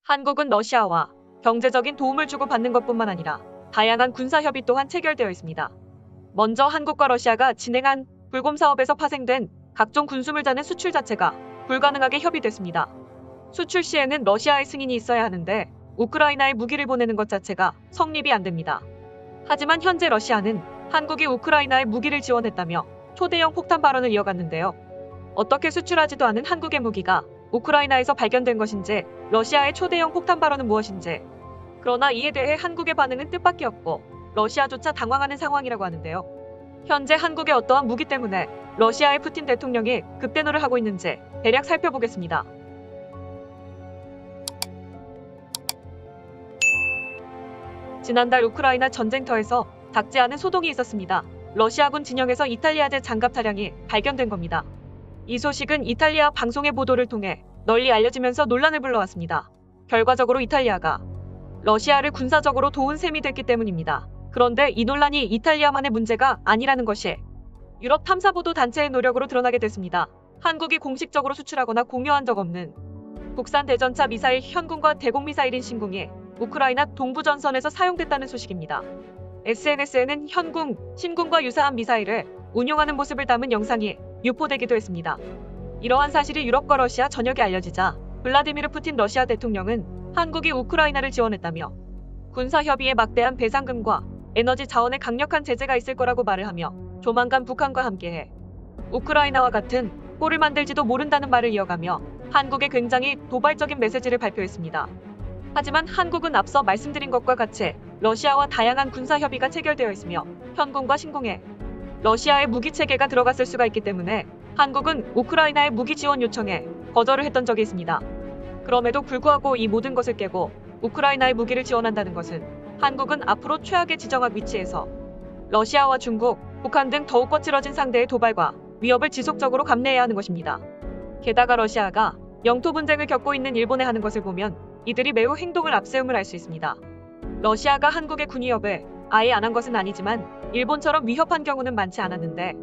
한국은 러시아와 경제적인 도움을 주고받는 것뿐만 아니라 다양한 군사협의 또한 체결되어 있습니다. 먼저 한국과 러시아가 진행한 불곰 사업에서 파생된 각종 군수물자는 수출 자체가 불가능하게 협의됐습니다. 수출 시에는 러시아의 승인이 있어야 하는데 우크라이나에 무기를 보내는 것 자체가 성립이 안 됩니다. 하지만 현재 러시아는 한국이 우크라이나에 무기를 지원했다며 초대형 폭탄 발언을 이어갔는데요. 어떻게 수출하지도 않은 한국의 무기가 우크라이나에서 발견된 것인지, 러시아의 초대형 폭탄 발언은 무엇인지. 그러나 이에 대해 한국의 반응은 뜻밖의 없고 러시아조차 당황하는 상황이라고 하는데요. 현재 한국의 어떠한 무기 때문에 러시아의 푸틴 대통령이 급대노를 하고 있는지 대략 살펴보겠습니다. 지난달 우크라이나 전쟁터에서 작지 않은 소동이 있었습니다. 러시아군 진영에서 이탈리아제 장갑 차량이 발견된 겁니다. 이 소식은 이탈리아 방송의 보도를 통해 널리 알려지면서 논란을 불러왔습니다. 결과적으로 이탈리아가 러시아를 군사적으로 도운 셈이 됐기 때문입니다. 그런데 이 논란이 이탈리아만의 문제가 아니라는 것이 유럽 탐사보도 단체의 노력으로 드러나게 됐습니다. 한국이 공식적으로 수출하거나 공유한 적 없는 국산 대전차 미사일 현궁과 대공 미사일인 신궁이 우크라이나 동부전선에서 사용됐다는 소식입니다. SNS에는 현궁, 신궁과 유사한 미사일을 운용하는 모습을 담은 영상이 유포되기도 했습니다. 이러한 사실이 유럽과 러시아 전역에 알려지자 블라디미르 푸틴 러시아 대통령은 한국이 우크라이나를 지원했다며 군사협의에 막대한 배상금과 에너지 자원에 강력한 제재가 있을 거라고 말을 하며 조만간 북한과 함께해 우크라이나와 같은 꼴을 만들지도 모른다는 말을 이어가며 한국에 굉장히 도발적인 메시지를 발표했습니다. 하지만 한국은 앞서 말씀드린 것과 같이 러시아와 다양한 군사협의가 체결되어 있으며 현궁과 신궁에 러시아의 무기 체계가 들어갔을 수가 있기 때문에 한국은 우크라이나의 무기 지원 요청에 거절을 했던 적이 있습니다. 그럼에도 불구하고 이 모든 것을 깨고 우크라이나의 무기를 지원한다는 것은 한국은 앞으로 최악의 지정학 위치에서 러시아와 중국, 북한 등 더욱 거칠어진 상대의 도발과 위협을 지속적으로 감내해야 하는 것입니다. 게다가 러시아가 영토 분쟁을 겪고 있는 일본에 하는 것을 보면 이들이 매우 행동을 앞세움을 알 수 있습니다. 러시아가 한국의 군 위협을 아예 안 한 것은 아니지만 일본처럼 위협한 경우는 많지 않았는데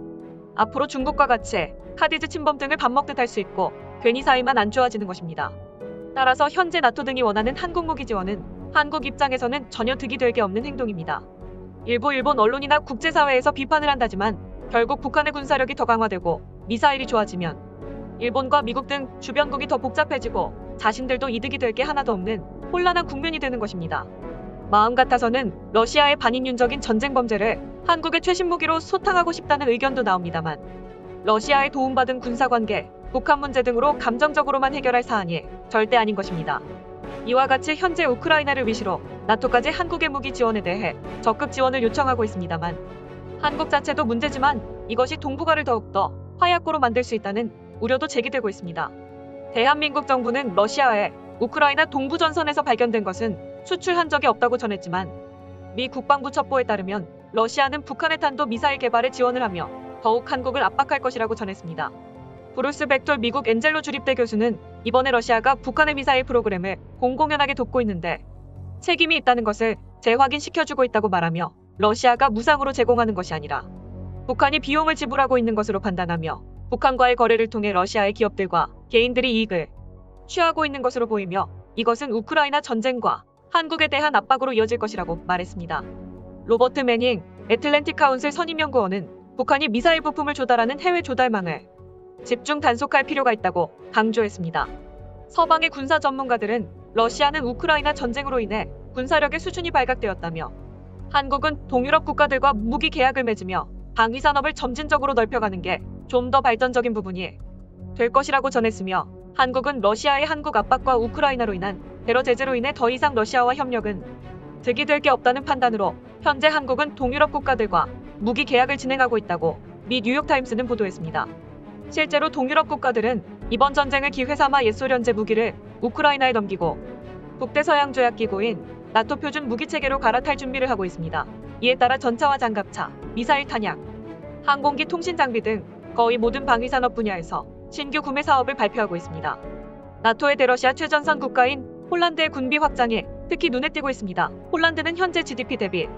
앞으로 중국과 같이 카디즈 침범 등을 밥 먹듯 할 수 있고 괜히 사이만 안 좋아지는 것입니다. 따라서 현재 나토 등이 원하는 한국 무기 지원은 한국 입장에서는 전혀 득이 될 게 없는 행동입니다. 일부 일본 언론이나 국제사회에서 비판을 한다지만 결국 북한의 군사력이 더 강화되고 미사일이 좋아지면 일본과 미국 등 주변국이 더 복잡해지고 자신들도 이득이 될 게 하나도 없는 혼란한 국면이 되는 것입니다. 마음 같아서는 러시아의 반인륜적인 전쟁 범죄를 한국의 최신 무기로 소탕하고 싶다는 의견도 나옵니다만 러시아의 도움받은 군사관계, 북한 문제 등으로 감정적으로만 해결할 사안이 절대 아닌 것입니다. 이와 같이 현재 우크라이나를 위시로 나토까지 한국의 무기 지원에 대해 적극 지원을 요청하고 있습니다만 한국 자체도 문제지만 이것이 동북아를 더욱더 화약고로 만들 수 있다는 우려도 제기되고 있습니다. 대한민국 정부는 러시아의 우크라이나 동부전선에서 발견된 것은 수출한 적이 없다고 전했지만 미 국방부 첩보에 따르면 러시아는 북한의 탄도 미사일 개발에 지원을 하며 더욱 한국을 압박할 것이라고 전했습니다. 브루스 벡톨 미국 엔젤로 주립대 교수는 이번에 러시아가 북한의 미사일 프로그램을 공공연하게 돕고 있는데 책임이 있다는 것을 재확인시켜주고 있다고 말하며 러시아가 무상으로 제공하는 것이 아니라 북한이 비용을 지불하고 있는 것으로 판단하며 북한과의 거래를 통해 러시아의 기업들과 개인들이 이익을 취하고 있는 것으로 보이며 이것은 우크라이나 전쟁과 한국에 대한 압박으로 이어질 것이라고 말했습니다. 로버트 매닝 애틀랜틱 카운슬 선임연구원은 북한이 미사일 부품을 조달하는 해외 조달망을 집중 단속할 필요가 있다고 강조했습니다. 서방의 군사 전문가들은 러시아는 우크라이나 전쟁으로 인해 군사력의 수준이 발각되었다며 한국은 동유럽 국가들과 무기 계약을 맺으며 방위 산업을 점진적으로 넓혀가는 게 좀 더 발전적인 부분이 될 것이라고 전했으며 한국은 러시아의 한국 압박과 우크라이나로 인한 테러 제재로 인해 더 이상 러시아와 협력은 득이 될 게 없다는 판단으로 현재 한국은 동유럽 국가들과 무기 계약을 진행하고 있다고 미 뉴욕타임스는 보도했습니다. 실제로 동유럽 국가들은 이번 전쟁을 기회 삼아 옛소련제 무기를 우크라이나에 넘기고 북대서양조약기구인 나토 표준 무기체계로 갈아탈 준비를 하고 있습니다. 이에 따라 전차와 장갑차, 미사일 탄약, 항공기 통신 장비 등 거의 모든 방위산업 분야에서 신규 구매 사업을 발표하고 있습니다. 나토의 대러시아 최전선 국가인 폴란드의 군비 확장에 특히 눈에 띄고 있습니다. 폴란드는 현재 GDP 대비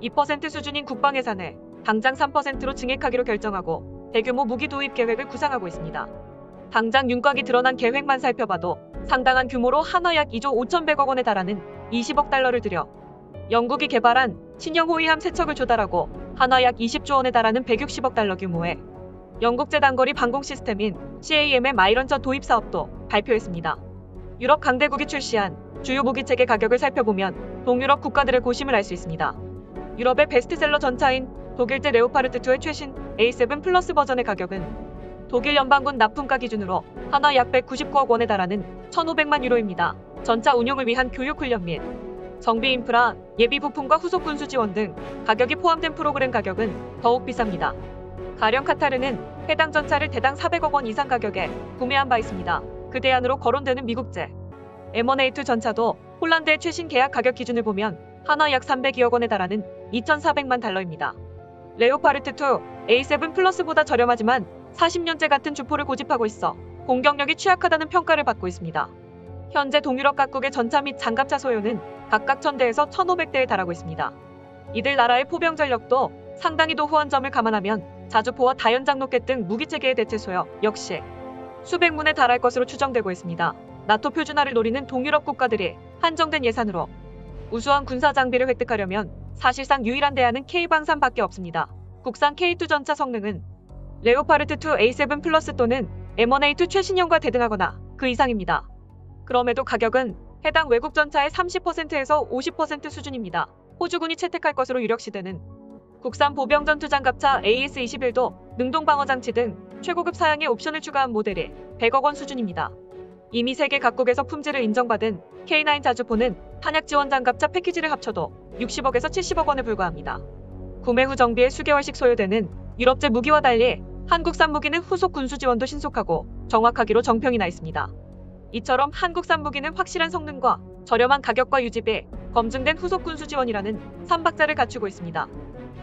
2% 수준인 국방 예산을 당장 3%로 증액하기로 결정하고 대규모 무기 도입 계획을 구상하고 있습니다. 당장 윤곽이 드러난 계획만 살펴봐도 상당한 규모로 한화 약 2조 5,100억 원에 달하는 20억 달러를 들여 영국이 개발한 신형 호위함 3척을 조달하고 한화 약 20조 원에 달하는 160억 달러 규모의 영국제 단거리 방공 시스템인 CAM의 마이런저 도입 사업도 발표했습니다. 유럽 강대국이 출시한 주요 무기체계 가격을 살펴보면 동유럽 국가들의 고심을 알 수 있습니다. 유럽의 베스트셀러 전차인 독일제 레오파르트2의 최신 A7 플러스 버전의 가격은 독일 연방군 납품가 기준으로 한화 약 199억 원에 달하는 1,500만 유로입니다. 전차 운용을 위한 교육 훈련 및 정비 인프라, 예비 부품과 후속 군수 지원 등 가격이 포함된 프로그램 가격은 더욱 비쌉니다. 가령 카타르는 해당 전차를 대당 400억 원 이상 가격에 구매한 바 있습니다. 그 대안으로 거론되는 미국제 M1A2 전차도 폴란드의 최신 계약 가격 기준을 보면 한화 약 302억 원에 달하는 2,400만 달러입니다. 레오파르트2 A7 플러스보다 저렴하지만 40년째 같은 주포를 고집하고 있어 공격력이 취약하다는 평가를 받고 있습니다. 현재 동유럽 각국의 전차 및 장갑차 소요는 각각 1,000대에서 1,500대에 달하고 있습니다. 이들 나라의 포병 전력도 상당히 도후한 점을 감안하면 자주포와 다연장 로켓 등 무기체계의 대체 소요 역시 수백 문에 달할 것으로 추정되고 있습니다. 나토 표준화를 노리는 동유럽 국가들이 한정된 예산으로 우수한 군사 장비를 획득하려면 사실상 유일한 대안은 K방산밖에 없습니다. 국산 K2 전차 성능은 레오파르트2 A7 플러스 또는 M1A2 최신형과 대등하거나 그 이상입니다. 그럼에도 가격은 해당 외국 전차의 30%에서 50% 수준입니다. 호주군이 채택할 것으로 유력시되는 국산 보병 전투 장갑차 AS-21도 능동방어장치 등 최고급 사양의 옵션을 추가한 모델이 100억 원 수준입니다. 이미 세계 각국에서 품질을 인정받은 K9 자주포는 탄약 지원 장갑차 패키지를 합쳐도 60억에서 70억 원에 불과합니다. 구매 후 정비에 수개월씩 소요되는 유럽제 무기와 달리 한국산 무기는 후속 군수 지원도 신속하고 정확하기로 정평이 나 있습니다. 이처럼 한국산 무기는 확실한 성능과 저렴한 가격과 유지비, 검증된 후속 군수 지원이라는 3박자를 갖추고 있습니다.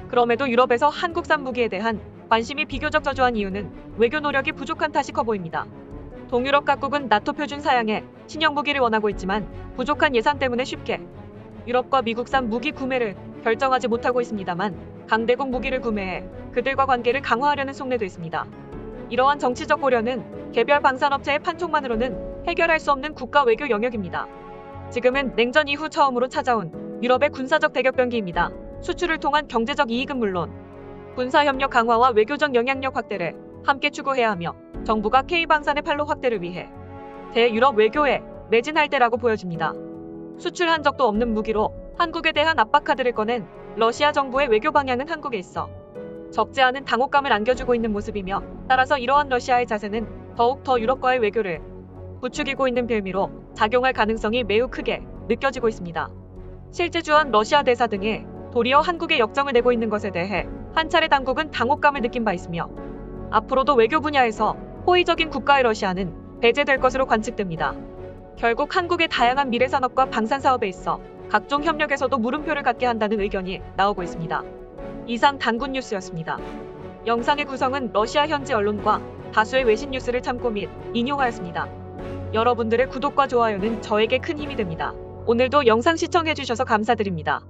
그럼에도 유럽에서 한국산 무기에 대한 관심이 비교적 저조한 이유는 외교 노력이 부족한 탓이 커 보입니다. 동유럽 각국은 나토 표준 사양의 신형 무기를 원하고 있지만 부족한 예산 때문에 쉽게 유럽과 미국산 무기 구매를 결정하지 못하고 있습니다만 강대국 무기를 구매해 그들과 관계를 강화하려는 속내도 있습니다. 이러한 정치적 고려는 개별 방산업체의 판촉만으로는 해결할 수 없는 국가 외교 영역입니다. 지금은 냉전 이후 처음으로 찾아온 유럽의 군사적 대격변기입니다. 수출을 통한 경제적 이익은 물론 군사협력 강화와 외교적 영향력 확대를 함께 추구해야 하며 정부가 K방산의 판로 확대를 위해 대유럽 외교에 매진할 때라고 보여집니다. 수출 한 적도 없는 무기로 한국에 대한 압박 카드를 꺼낸 러시아 정부의 외교 방향은 한국에 있어 적지 않은 당혹감을 안겨주고 있는 모습이며 따라서 이러한 러시아의 자세는 더욱 더 유럽과의 외교를 부추기고 있는 빌미로 작용할 가능성이 매우 크게 느껴지고 있습니다. 실제 주한 러시아 대사 등이 도리어 한국에 역정을 내고 있는 것에 대해 한 차례 당국은 당혹감을 느낀 바 있으며 앞으로도 외교 분야에서 호의적인 국가의 러시아는 배제될 것으로 관측됩니다. 결국 한국의 다양한 미래산업과 방산사업에 있어 각종 협력에서도 물음표를 갖게 한다는 의견이 나오고 있습니다. 이상 단군 뉴스였습니다. 영상의 구성은 러시아 현지 언론과 다수의 외신 뉴스를 참고 및 인용하였습니다. 여러분들의 구독과 좋아요는 저에게 큰 힘이 됩니다. 오늘도 영상 시청해주셔서 감사드립니다.